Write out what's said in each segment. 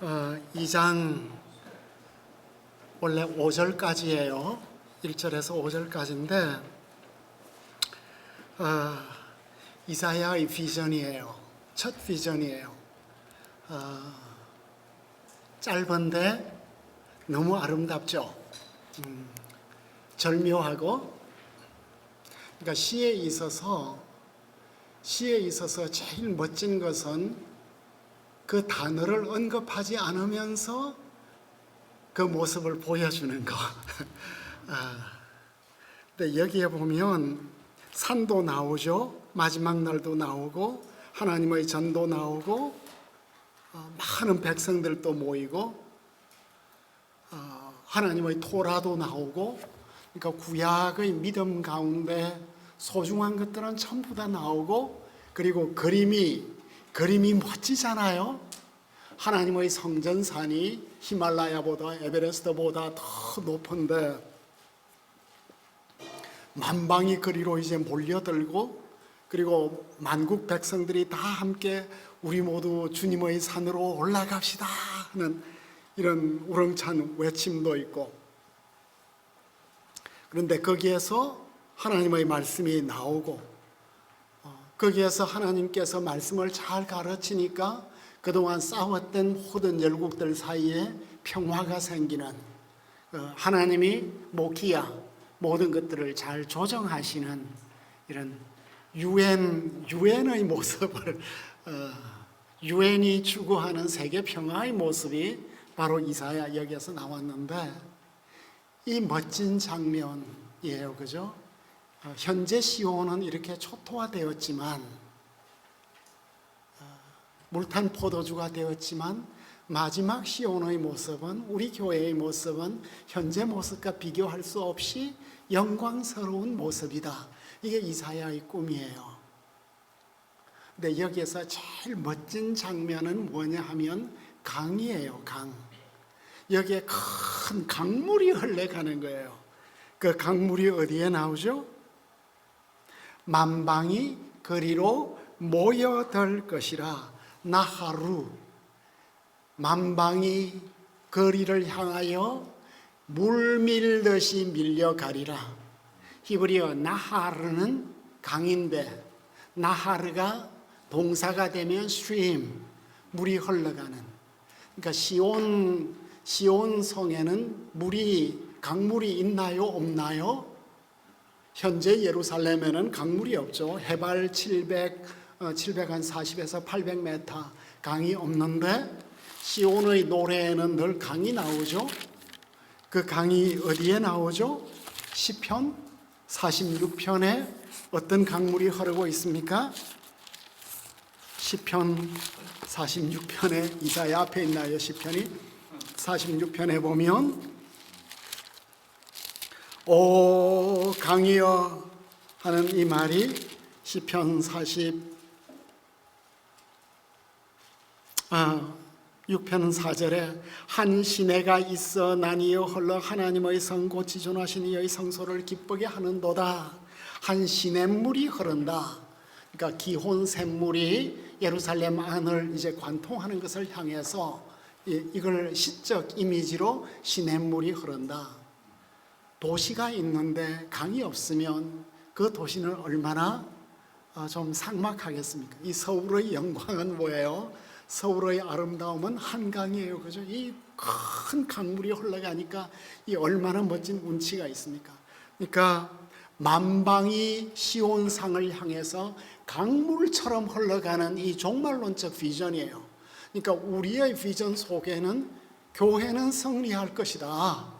2장 원래 5절까지예요. 1절에서 5절까지인데 이사야의 비전이에요. 첫 비전이에요. 짧은데 너무 아름답죠. 절묘하고. 그러니까 시에 있어서 제일 멋진 것은 그 단어를 언급하지 않으면서 그 모습을 보여주는 거. 근데 여기에 보면 산도 나오죠. 마지막 날도 나오고 하나님의 전도 나오고 많은 백성들도 모이고 하나님의 토라도 나오고, 그러니까 구약의 믿음 가운데 소중한 것들은 전부 다 나오고, 그리고 그림이 멋지잖아요. 하나님의 성전산이 히말라야보다 에베레스트보다 더 높은데 만방이 그리로 이제 몰려들고, 그리고 만국 백성들이 다 함께 우리 모두 주님의 산으로 올라갑시다 하는 이런 우렁찬 외침도 있고, 그런데 거기에서 하나님의 말씀이 나오고, 거기에서 하나님께서 말씀을 잘 가르치니까 그동안 싸웠던 모든 열국들 사이에 평화가 생기는, 하나님이 모키야 모든 것들을 잘 조정하시는 이런 유엔의 모습을, 유엔이 추구하는 세계 평화의 모습이 바로 이사야 여기에서 나왔는데, 이 멋진 장면이에요. 그죠? 현재 시온은 이렇게 초토화되었지만, 물탄 포도주가 되었지만, 마지막 시온의 모습은, 우리 교회의 모습은 현재 모습과 비교할 수 없이 영광스러운 모습이다. 이게 이사야의 꿈이에요. 근데 여기에서 제일 멋진 장면은 뭐냐 하면 강이에요. 강. 여기에 큰 강물이 흘러가는 거예요. 그 강물이 어디에 나오죠? 만방이 그리로 모여들 것이라. 나하루, 만방이 거리를 향하여 물밀듯이 밀려가리라. 히브리어 나하르는 강인데, 나하르가 동사가 되면 stream, 물이 흘러가는. 그러니까 시온 성에는 강물이 있나요? 없나요? 현재 예루살렘에는 강물이 없죠. 해발 740에서 800m 강이 없는데, 시온의 노래에는 늘 강이 나오죠. 그 강이 어디에 나오죠? 시편 46편에 어떤 강물이 흐르고 있습니까? 시편 46편에, 이사야 앞에 있나요? 시편이 46편에 보면 오 강이여 하는 이 말이 시편 46편 4절에 한 시내가 있어 나뉘어 흘러 하나님의 성 곧 지존하신 이의 성소를 기쁘게 하는도다. 한 시냇물이 흐른다. 그러니까 기혼 샘물이 예루살렘 안을 이제 관통하는 것을 향해서 이걸 시적 이미지로 시냇물이 흐른다. 도시가 있는데 강이 없으면 그 도시는 얼마나 좀 삭막하겠습니까? 이 서울의 영광은 뭐예요? 서울의 아름다움은 한강이에요. 그죠? 이 큰 강물이 흘러가니까 이 얼마나 멋진 운치가 있습니까? 그러니까 만방이 시온상을 향해서 강물처럼 흘러가는 이 종말론적 비전이에요. 그러니까 우리의 비전 속에는 교회는 승리할 것이다.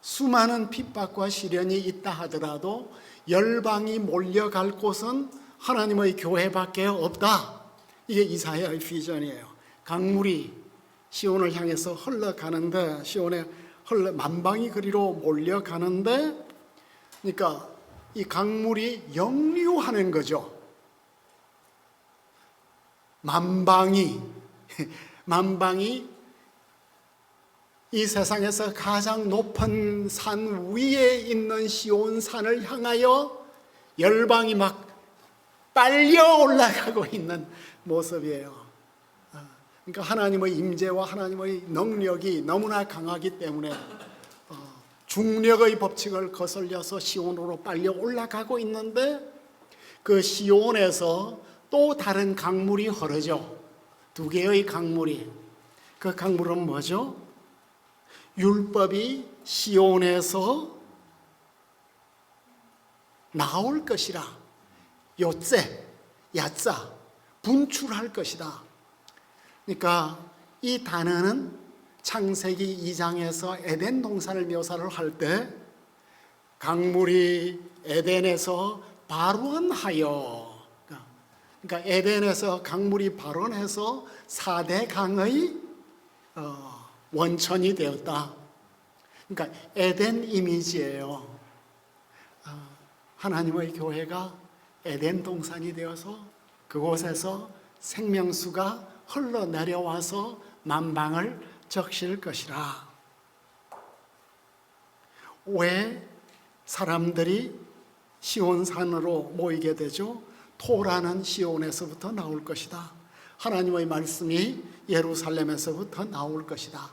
수많은 핍박과 시련이 있다 하더라도 열방이 몰려갈 곳은 하나님의 교회밖에 없다. 이게 이사야의 비전이에요. 강물이 시온을 향해서 흘러가는데, 만방이 그리로 몰려가는데, 그러니까 이 강물이 역류하는 거죠. 만방이 이 세상에서 가장 높은 산 위에 있는 시온산을 향하여 열방이 막 빨려 올라가고 있는 모습이에요. 그러니까 하나님의 임재와 하나님의 능력이 너무나 강하기 때문에 중력의 법칙을 거슬려서 시온으로 빨리 올라가고 있는데 그 시온에서 또 다른 강물이 흐르죠. 두 개의 강물이. 그 강물은 뭐죠? 율법이 시온에서 나올 것이라. 요째, 야자, 분출할 것이다. 그러니까 이 단어는 창세기 2장에서 에덴 동산을 묘사를 할 때 강물이 에덴에서 발원하여, 그러니까 에덴에서 강물이 발원해서 4대 강의 원천이 되었다. 그러니까 에덴 이미지예요. 하나님의 교회가 에덴 동산이 되어서 그곳에서 생명수가 흘러내려와서 만방을 적실 것이라. 왜 사람들이 시온산으로 모이게 되죠? 토라는 시온에서부터 나올 것이다. 하나님의 말씀이 예루살렘에서부터 나올 것이다.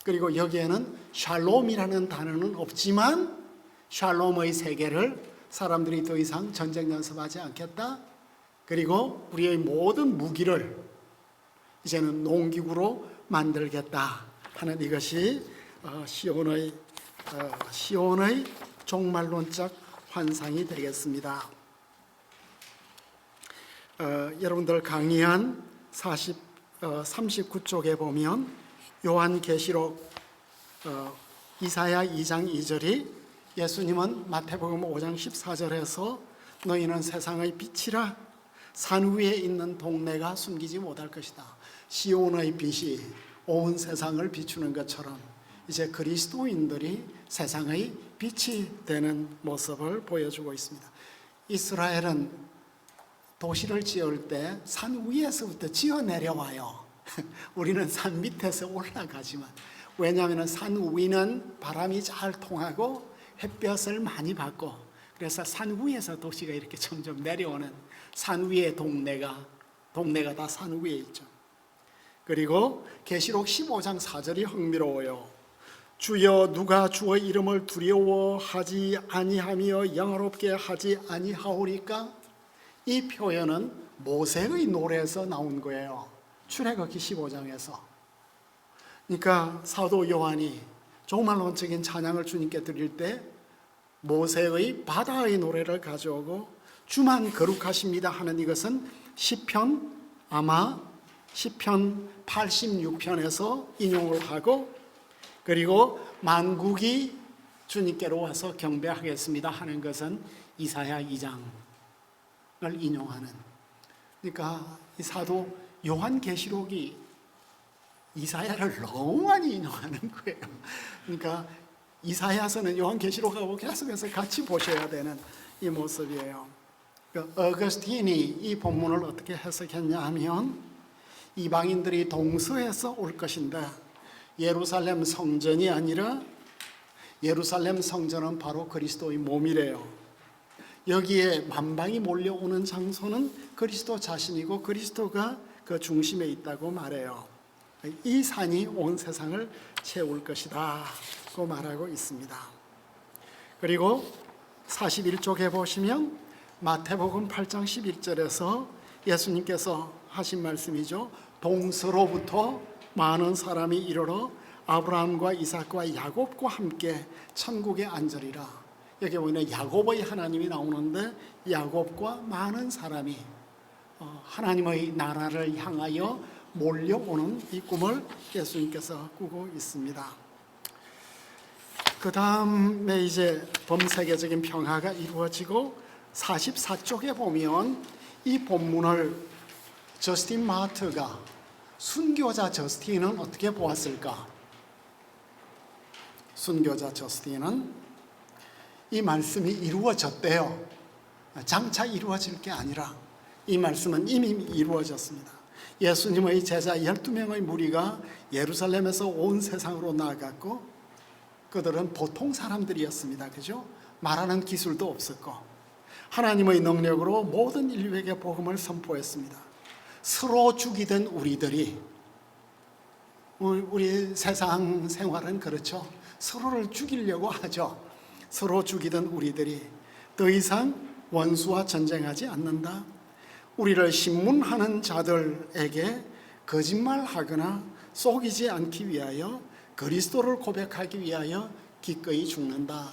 그리고 여기에는 샬롬이라는 단어는 없지만 샬롬의 세계를 사람들이 더 이상 전쟁 연습하지 않겠다. 그리고 우리의 모든 무기를 이제는 농기구로 만들겠다 하는 이것이 시온의 종말론적 환상이 되겠습니다. 여러분들 강의한 39쪽에 보면 요한계시록 이사야 2장 2절이 예수님은 마태복음 5장 14절에서 너희는 세상의 빛이라 산 위에 있는 동네가 숨기지 못할 것이다. 시온의 빛이 온 세상을 비추는 것처럼 이제 그리스도인들이 세상의 빛이 되는 모습을 보여주고 있습니다. 이스라엘은 도시를 지을 때 산 위에서부터 지어 내려와요. 우리는 산 밑에서 올라가지만, 왜냐하면 산 위는 바람이 잘 통하고 햇볕을 많이 받고, 그래서 산 위에서 도시가 이렇게 점점 내려오는, 산 위의 동네가 다 산 위에 있죠. 그리고 계시록 15장 4절이 흥미로워요. 주여 누가 주의 이름을 두려워하지 아니하며 영화롭게 하지 아니하오리까? 이 표현은 모세의 노래에서 나온 거예요. 출애굽기 15장에서. 그러니까 사도 요한이 종말론적인 찬양을 주님께 드릴 때 모세의 바다의 노래를 가져오고 주만 거룩하십니다 하는 이것은 시편 86편에서 인용을 하고, 그리고 만국이 주님께로 와서 경배하겠습니다 하는 것은 이사야 2장을 인용하는. 그러니까 이 사도 요한계시록이 이사야를 너무 많이 인용하는 거예요. 그러니까 이사야서는 요한계시록하고 계속해서 같이 보셔야 되는 이 모습이에요. 어거스틴이 이 본문을 어떻게 해석했냐 하면, 이방인들이 동서에서 올 것인데 예루살렘 성전이 아니라 예루살렘 성전은 바로 그리스도의 몸이래요. 여기에 만방이 몰려오는 장소는 그리스도 자신이고 그리스도가 그 중심에 있다고 말해요. 이 산이 온 세상을 채울 것이다 고 말하고 있습니다. 그리고 41쪽에 보시면 마태복음 8장 11절에서 예수님께서 하신 말씀이죠. 동서로부터 많은 사람이 이르러 아브라함과 이삭과 야곱과 함께 천국에 앉으리라. 여기 보면 야곱의 하나님이 나오는데 야곱과 많은 사람이 하나님의 나라를 향하여 몰려오는 이 꿈을 예수님께서 꾸고 있습니다. 그 다음에 이제 범세계적인 평화가 이루어지고 44쪽에 보면 이 본문을 저스틴 마트가, 순교자 저스틴은 어떻게 보았을까? 순교자 저스틴은 이 말씀이 이루어졌대요. 장차 이루어질 게 아니라 이 말씀은 이미 이루어졌습니다. 예수님의 제자 12명의 무리가 예루살렘에서 온 세상으로 나아갔고, 그들은 보통 사람들이었습니다. 그죠? 말하는 기술도 없었고 하나님의 능력으로 모든 인류에게 복음을 선포했습니다. 서로 죽이던 우리들이 우리 세상 생활은 그렇죠. 서로를 죽이려고 하죠. 서로 죽이던 우리들이 더 이상 원수와 전쟁하지 않는다. 우리를 신문하는 자들에게 거짓말하거나 속이지 않기 위하여 그리스도를 고백하기 위하여 기꺼이 죽는다.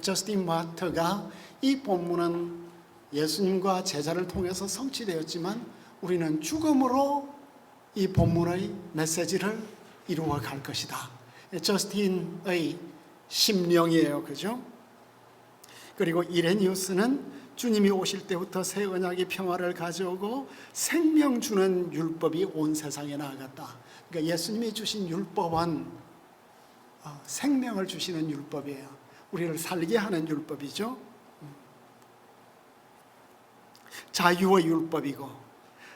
저스틴 마터가 이 본문은 예수님과 제자를 통해서 성취되었지만 우리는 죽음으로 이 본문의 메시지를 이루어 갈 것이다. 저스틴의 심령이에요. 그죠? 그리고 이레니우스는 주님이 오실 때부터 새 언약의 평화를 가져오고 생명 주는 율법이 온 세상에 나아갔다. 그러니까 예수님이 주신 율법은 생명을 주시는 율법이에요. 우리를 살게 하는 율법이죠. 자유의 율법이고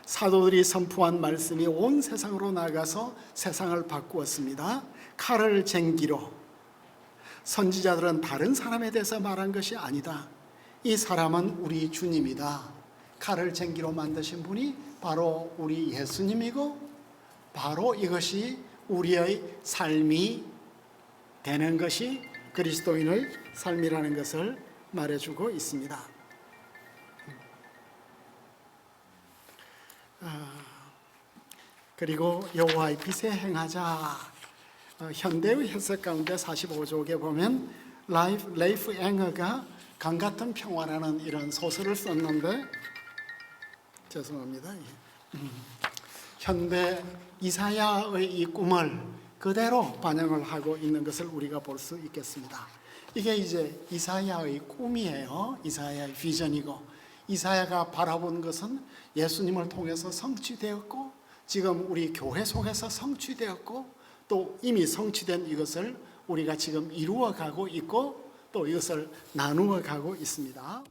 사도들이 선포한 말씀이 온 세상으로 나가서 세상을 바꾸었습니다. 칼을 쟁기로 선지자들은 다른 사람에 대해서 말한 것이 아니다. 이 사람은 우리 주님이다. 칼을 쟁기로 만드신 분이 바로 우리 예수님이고 바로 이것이 우리의 삶이 되는 것이 그리스도인의 삶이라는 것을 말해주고 있습니다. 그리고 여호와의 빛에 행하자. 현대의 해석 가운데 45쪽에 보면 레이프 앵어가 강 같은 평화라는 이런 소설을 썼는데 죄송합니다. 현대 이사야의 이 꿈을 그대로 반영을 하고 있는 것을 우리가 볼 수 있겠습니다. 이게 이제 이사야의 꿈이에요. 이사야의 비전이고 이사야가 바라본 것은 예수님을 통해서 성취되었고 지금 우리 교회 속에서 성취되었고 또 이미 성취된 이것을 우리가 지금 이루어가고 있고 또 이것을 나누어 가고 있습니다.